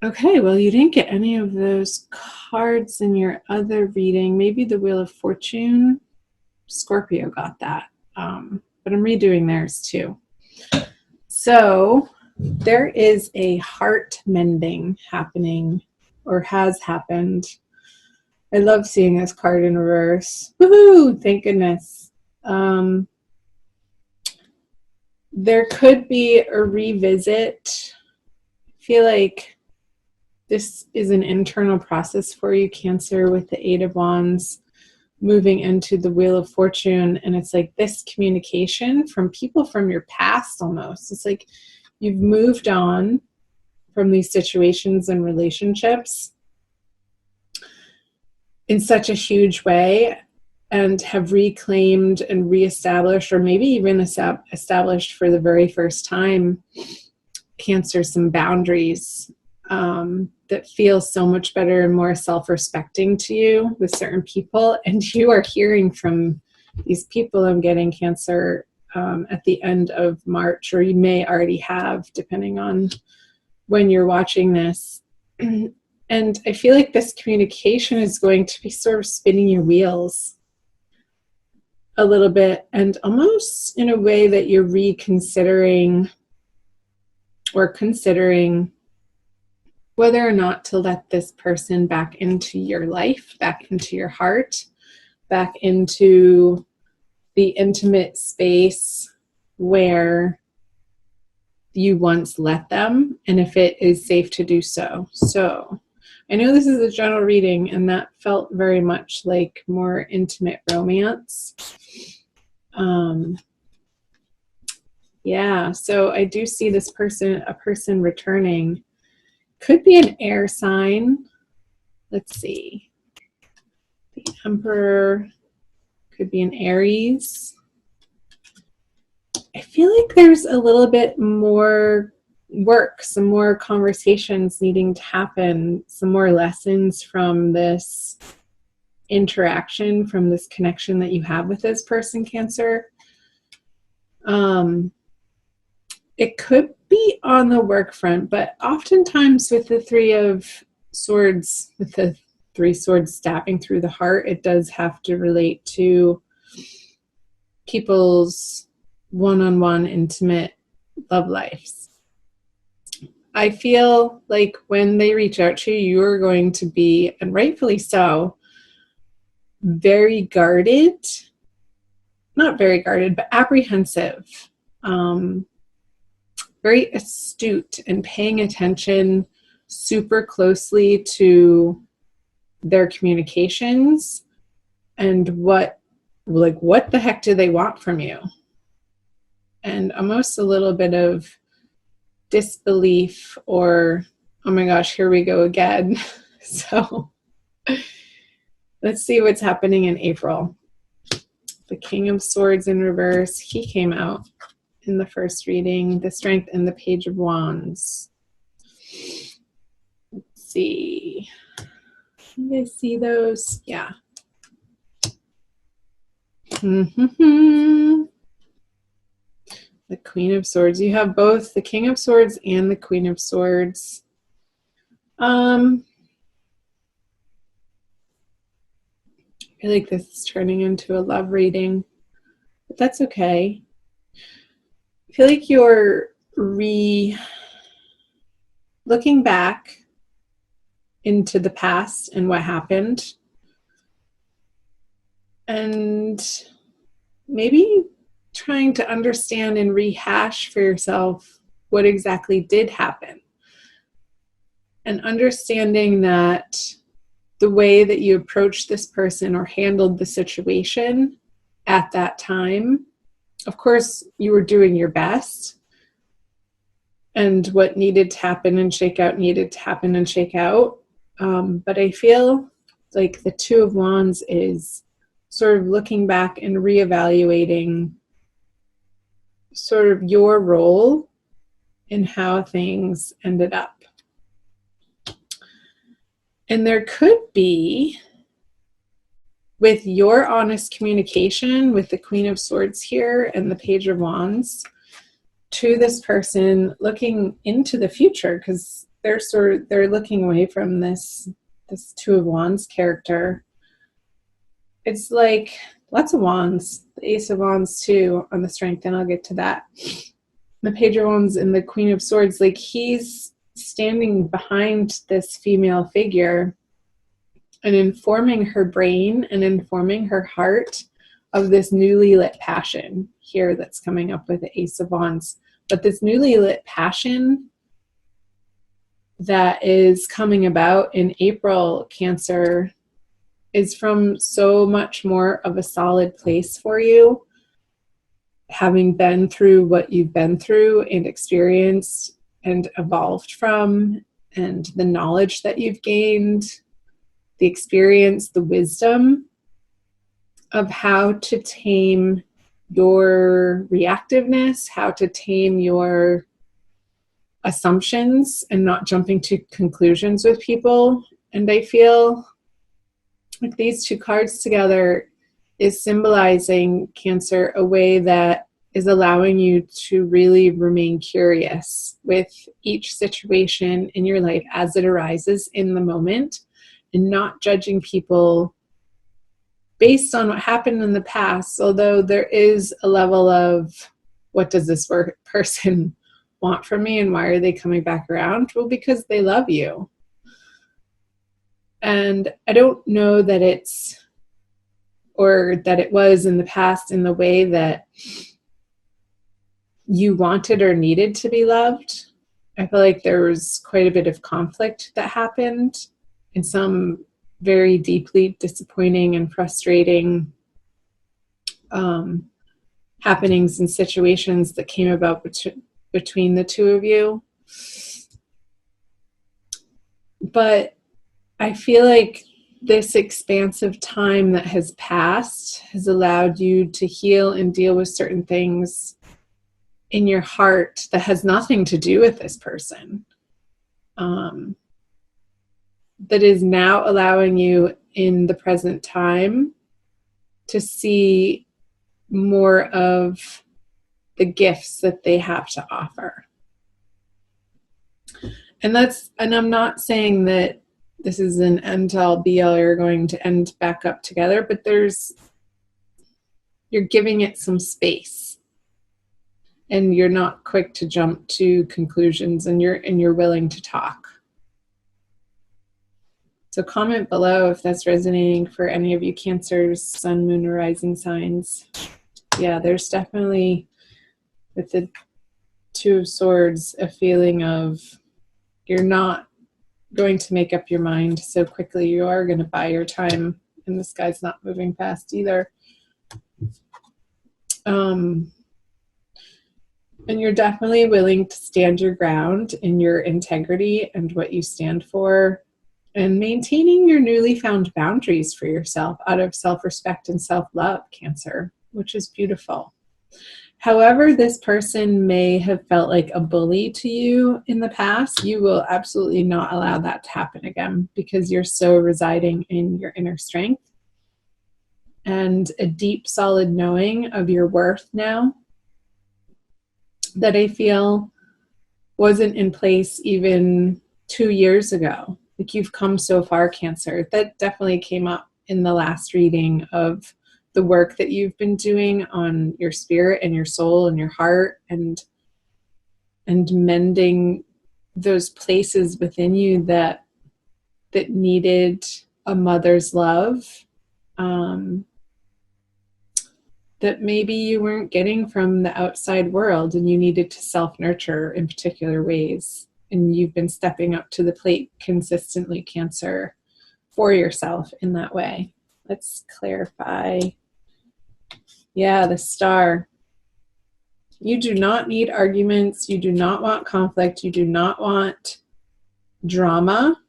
Okay, well, you didn't get any of those cards in your other reading. Maybe the Wheel of Fortune. Scorpio got that. But I'm redoing theirs too. So there is a heart mending happening or has happened. I love seeing this card in reverse. Woohoo! Thank goodness. There could be a revisit. I feel like this is an internal process for you, Cancer, with the Eight of Wands moving into the Wheel of Fortune. And it's like this communication from people from your past almost. It's like you've moved on from these situations and relationships in such a huge way and have reclaimed and reestablished, or maybe even established for the very first time, Cancer, some boundaries that feel so much better and more self-respecting to you with certain people. And you are hearing from these people, I'm getting, Cancer, at the end of March, or you may already have, depending on when you're watching this. And I feel like this communication is going to be sort of spinning your wheels a little bit, and almost in a way that you're reconsidering or considering whether or not to let this person back into your life, back into your heart, back into the intimate space where you once let them, and if it is safe to do so. So I know this is a general reading, and that felt very much like more intimate romance. Yeah, so I do see this person, a person returning. Could be an air sign. Let's see. The Emperor could be an Aries. I feel like there's a little bit more work, some more conversations needing to happen, some more lessons from this interaction, from this connection that you have with this person, Cancer. It could be on the work front, but oftentimes with the Three of Swords, with the three swords stabbing through the heart, it does have to relate to people's one-on-one intimate love lives. I feel like when they reach out to you, you're going to be, and rightfully so, very guarded, not very guarded, but apprehensive, very astute and paying attention super closely to their communications and what the heck do they want from you? And almost a little bit of disbelief or, oh my gosh, here we go again. So let's see what's happening in April. The King of Swords in reverse, he came out in the first reading. The Strength and the Page of Wands. Let's see. Can you guys see those? Yeah. The Queen of Swords. You have both the King of Swords and the Queen of Swords. I feel like this is turning into a love reading, but that's okay. I feel like you're looking back into the past and what happened, and maybe trying to understand and rehash for yourself what exactly did happen, and understanding that the way that you approached this person or handled the situation at that time, of course, you were doing your best, and what needed to happen and shake out needed to happen and shake out. But I feel like the Two of Wands is sort of looking back and reevaluating sort of your role in how things ended up. And there could be, with your honest communication with the Queen of Swords here and the Page of Wands, to this person looking into the future, because they're looking away from this Two of Wands character. It's like lots of wands, the Ace of Wands too on the Strength, and I'll get to that. The Page of Wands and the Queen of Swords, like he's standing behind this female figure and informing her brain and informing her heart of this newly lit passion here that's coming up with the Ace of Wands. But this newly lit passion that is coming about in April, Cancer, is from so much more of a solid place for you, having been through what you've been through and experienced and evolved from, and the knowledge that you've gained, the experience, the wisdom of how to tame your reactiveness, how to tame your assumptions and not jumping to conclusions with people. And I feel like these two cards together is symbolizing, Cancer, a way that is allowing you to really remain curious with each situation in your life as it arises in the moment, and not judging people based on what happened in the past, although there is a level of, what does this person want from me and why are they coming back around? Well, because they love you. And I don't know that it's, or that it was in the past in the way that you wanted or needed to be loved. I feel like there was quite a bit of conflict that happened, and some very deeply disappointing and frustrating happenings and situations that came about between the two of you. But I feel like this expansive time that has passed has allowed you to heal and deal with certain things in your heart that has nothing to do with this person. That is now allowing you in the present time to see more of the gifts that they have to offer. And I'm not saying that this is an end all be all, you're going to end back up together, but you're giving it some space, and you're not quick to jump to conclusions, and you're willing to talk. So comment below if that's resonating for any of you Cancers, Sun, Moon, or Rising signs. Yeah, there's definitely, with the Two of Swords, a feeling of you're not going to make up your mind so quickly. You are going to buy your time, and this guy's not moving fast either. And you're definitely willing to stand your ground in your integrity and what you stand for, and maintaining your newly found boundaries for yourself out of self-respect and self-love, Cancer, which is beautiful. However, this person may have felt like a bully to you in the past, you will absolutely not allow that to happen again, because you're so residing in your inner strength and a deep, solid knowing of your worth now that I feel wasn't in place even 2 years ago. Like, you've come so far, Cancer. That definitely came up in the last reading of the work that you've been doing on your spirit and your soul and your heart, and mending those places within you that needed a mother's love, that maybe you weren't getting from the outside world, and you needed to self-nurture in particular ways. And you've been stepping up to the plate consistently, Cancer, for yourself in that way. Let's clarify. Yeah, the Star. You do not need arguments. You do not want conflict. You do not want drama.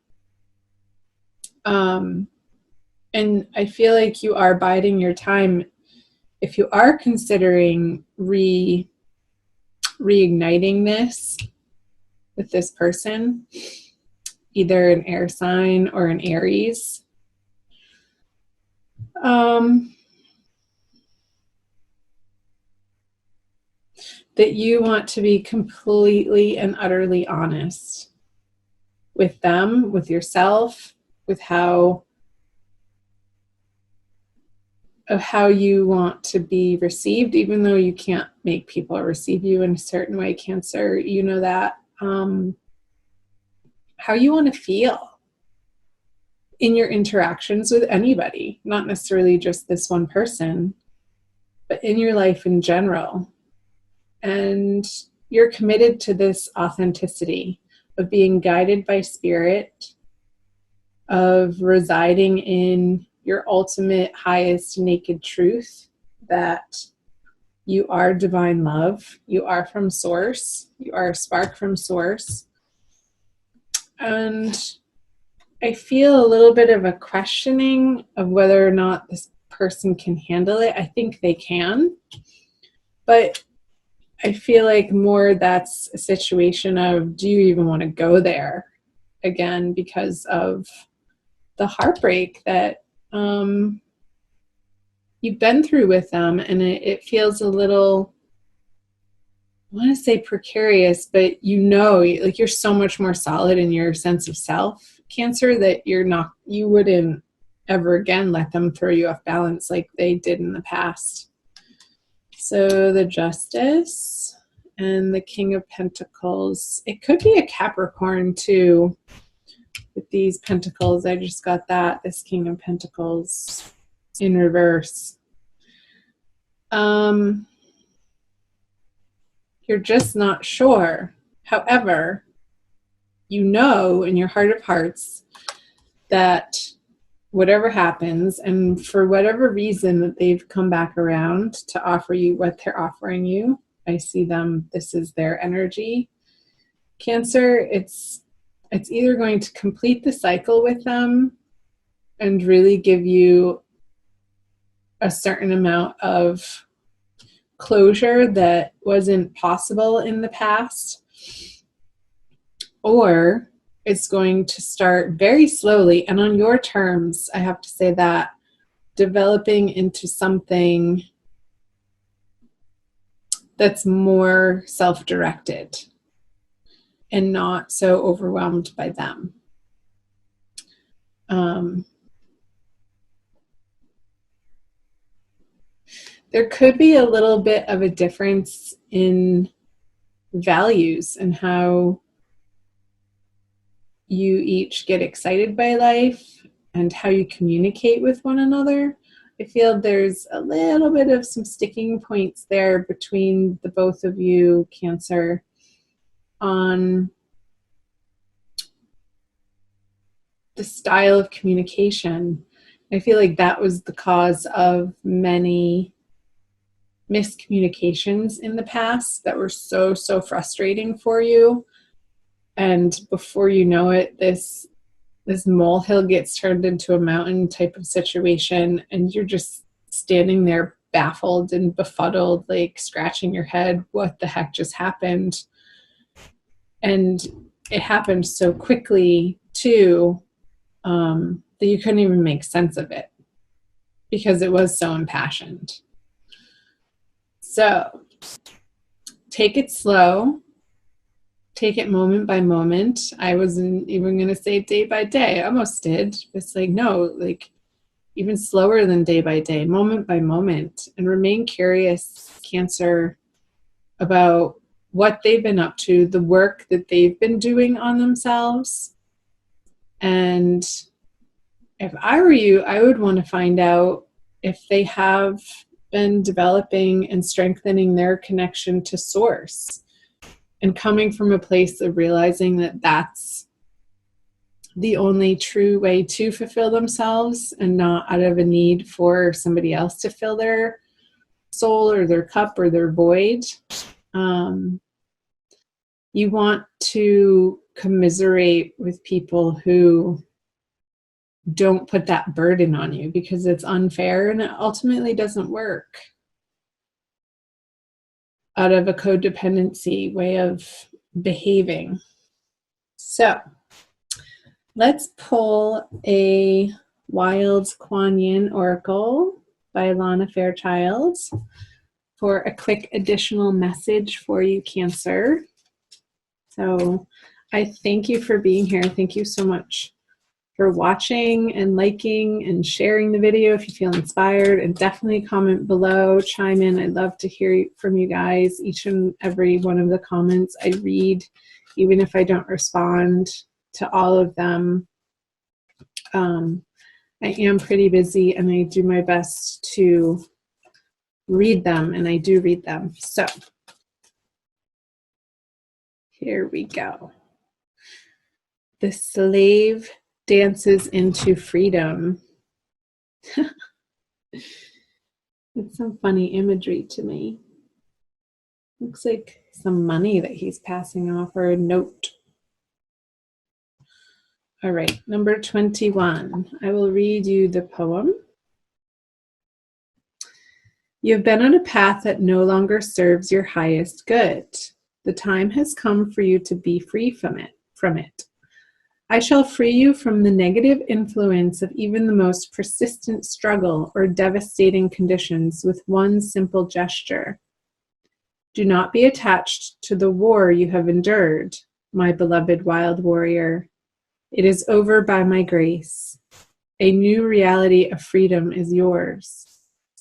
And I feel like you are biding your time. If you are considering reigniting this with this person, either an air sign or an Aries, that you want to be completely and utterly honest with them, with yourself, with how you want to be received, even though you can't make people receive you in a certain way, Cancer. You know that. How you want to feel in your interactions with anybody, not necessarily just this one person, but in your life in general. And you're committed to this authenticity of being guided by spirit, of residing in your ultimate, highest, naked truth, that you are divine love, you are from source, you are a spark from source. And I feel a little bit of a questioning of whether or not this person can handle it. I think they can, but I feel like more that's a situation of, do you even want to go there again, because of the heartbreak that you've been through with them. And it feels a little, I want to say precarious, but like you're so much more solid in your sense of self, Cancer, that you wouldn't ever again let them throw you off balance like they did in the past. So the Justice and the King of Pentacles. It could be a Capricorn too, with these pentacles. I just got that, this King of Pentacles in reverse. You're just not sure. However, you know in your heart of hearts that whatever happens, and for whatever reason that they've come back around to offer you what they're offering you, I see them, this is their energy. Cancer, it's either going to complete the cycle with them and really give you a certain amount of closure that wasn't possible in the past, or it's going to start very slowly and on your terms, I have to say that, developing into something that's more self-directed and not so overwhelmed by them. There could be a little bit of a difference in values and how you each get excited by life and how you communicate with one another. I feel there's a little bit of some sticking points there between the both of you, Cancer, on the style of communication. I feel like that was the cause of many miscommunications in the past that were so frustrating for you. And before you know it, this molehill gets turned into a mountain type of situation, and you're just standing there baffled and befuddled, like scratching your head, what the heck just happened? And it happened so quickly too, that you couldn't even make sense of it because it was so impassioned. So take it slow. Take it moment by moment. I wasn't even going to say day by day. I almost did. It's like, no, like even slower than day by day, moment by moment. And remain curious, Cancer, about what they've been up to, the work that they've been doing on themselves. And if I were you, I would want to find out if they have been developing and strengthening their connection to source, and coming from a place of realizing that that's the only true way to fulfill themselves, and not out of a need for somebody else to fill their soul or their cup or their void. You want to commiserate with people who don't put that burden on you, because it's unfair and it ultimately doesn't work out of a codependency way of behaving. So let's pull a Wild Kuan Yin Oracle by Lana Fairchild for a quick additional message for you, Cancer. So I thank you for being here. Thank you so much for watching and liking and sharing the video if you feel inspired, and definitely comment below, chime in. I'd love to hear from you guys. Each and every one of the comments I read, even if I don't respond to all of them. I am pretty busy and I do my best to read them, and I do read them. So here we go. The slave dances into freedom. It's some funny imagery to me. Looks like some money that he's passing off, or a note. All right, number 21. I will read you the poem. You have been on a path that no longer serves your highest good. The time has come for you to be free from it. I shall free you from the negative influence of even the most persistent struggle or devastating conditions with one simple gesture. Do not be attached to the war you have endured, my beloved wild warrior. It is over by my grace. A new reality of freedom is yours.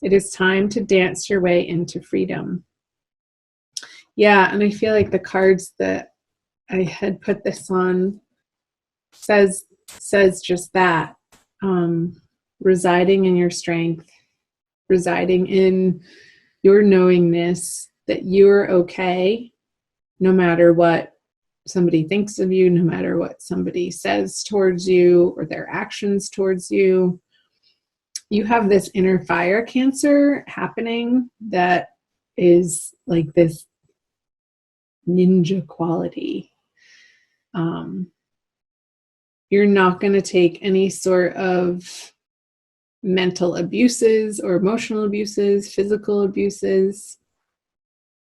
It is time to dance your way into freedom. Yeah, and I feel like the cards that I had put this on says just that. Residing in your strength, residing in your knowingness that you're okay, no matter what somebody thinks of you, no matter what somebody says towards you or their actions towards you. You have this inner fire, Cancer, happening that is like this ninja quality. You're not going to take any sort of mental abuses or emotional abuses, physical abuses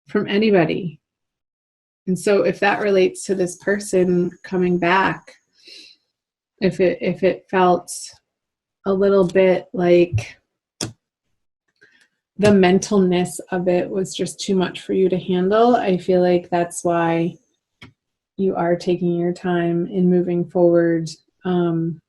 from anybody. And so if that relates to this person coming back, if it felt a little bit like the mentalness of it was just too much for you to handle, I feel like that's why you are taking your time in moving forward, in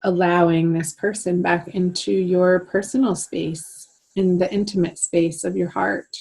allowing this person back into your personal space, in the intimate space of your heart.